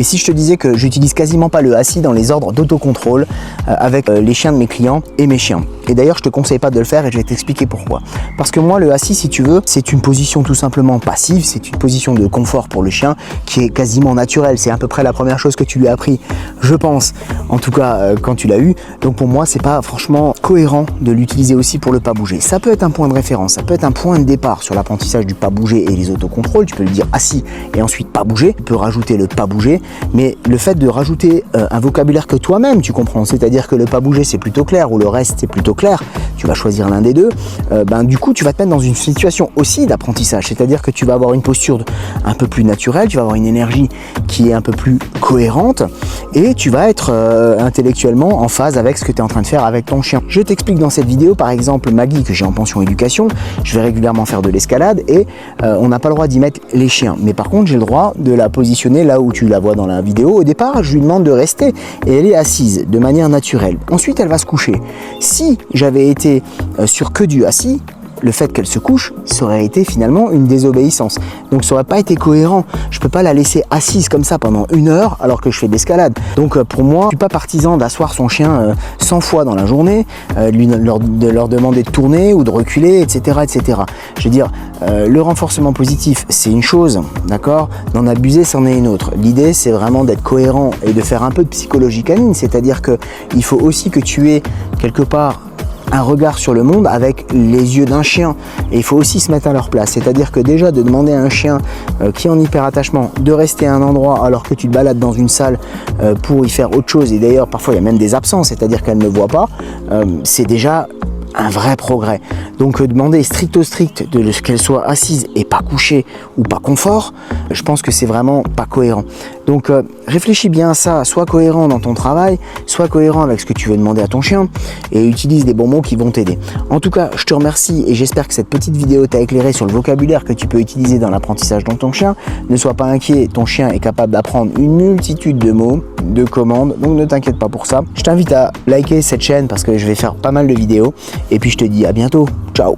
Et si je te disais que j'utilise quasiment pas le assis dans les ordres d'autocontrôle avec les chiens de mes clients et mes chiens. Et d'ailleurs, je te conseille pas de le faire et je vais t'expliquer pourquoi. Parce que moi, le assis, si tu veux, c'est une position tout simplement passive, c'est une position de confort pour le chien qui est quasiment naturelle. C'est à peu près la première chose que tu lui as appris, je pense, en tout cas quand tu l'as eu. Donc pour moi, c'est pas franchement cohérent de l'utiliser aussi pour le pas bouger. Ça peut être un point de référence, ça peut être un point de départ sur l'apprentissage du pas bouger et les autocontrôles. Tu peux lui dire assis et ensuite pas bouger. Tu peux rajouter le pas bouger, mais le fait de rajouter un vocabulaire que toi-même tu comprends, c'est-à-dire que le pas bouger c'est plutôt clair ou le reste c'est plutôt clair, tu vas choisir l'un des deux, du coup tu vas te mettre dans une situation aussi d'apprentissage, c'est-à-dire que tu vas avoir une posture un peu plus naturelle, tu vas avoir une énergie qui est un peu plus cohérente et tu vas être intellectuellement en phase avec ce que tu es en train de faire avec ton chien. Je t'explique dans cette vidéo par exemple Maggie que j'ai en pension éducation, je vais régulièrement faire de l'escalade et on n'a pas le droit d'y mettre les chiens, mais par contre j'ai le droit de la positionner là où tu la vois dans la vidéo. Au départ je lui demande de rester et elle est assise de manière naturelle, ensuite elle va se coucher. Si j'avais été sur que du assis, le fait qu'elle se couche, ça aurait été finalement une désobéissance. Donc ça aurait pas été cohérent. Je peux pas la laisser assise comme ça pendant 1 heure alors que je fais de l'escalade. Donc pour moi, je suis pas partisan d'asseoir son chien 100 fois dans la journée, de leur demander de tourner ou de reculer, etc. etc. Je veux dire, le renforcement positif, c'est une chose, d'accord? D'en abuser, c'en est une autre. L'idée, c'est vraiment d'être cohérent et de faire un peu de psychologie canine, c'est-à-dire que il faut aussi que tu aies quelque part un regard sur le monde avec les yeux d'un chien et il faut aussi se mettre à leur place, c'est-à-dire que déjà de demander à un chien qui est en hyperattachement de rester à un endroit alors que tu te balades dans une salle pour y faire autre chose, et d'ailleurs parfois il y a même des absences, c'est-à-dire qu'elle ne voit pas, c'est déjà un vrai progrès. Donc demander stricto strict de qu'elle soit assise et pas couchée ou pas confort, je pense que c'est vraiment pas cohérent. Donc réfléchis bien à ça, sois cohérent dans ton travail, sois cohérent avec ce que tu veux demander à ton chien et utilise des bons mots qui vont t'aider. En tout cas, je te remercie et j'espère que cette petite vidéo t'a éclairé sur le vocabulaire que tu peux utiliser dans l'apprentissage de ton chien. Ne sois pas inquiet, ton chien est capable d'apprendre une multitude de mots, de commandes, donc ne t'inquiète pas pour ça. Je t'invite à liker cette chaîne parce que je vais faire pas mal de vidéos. Et puis je te dis à bientôt, ciao!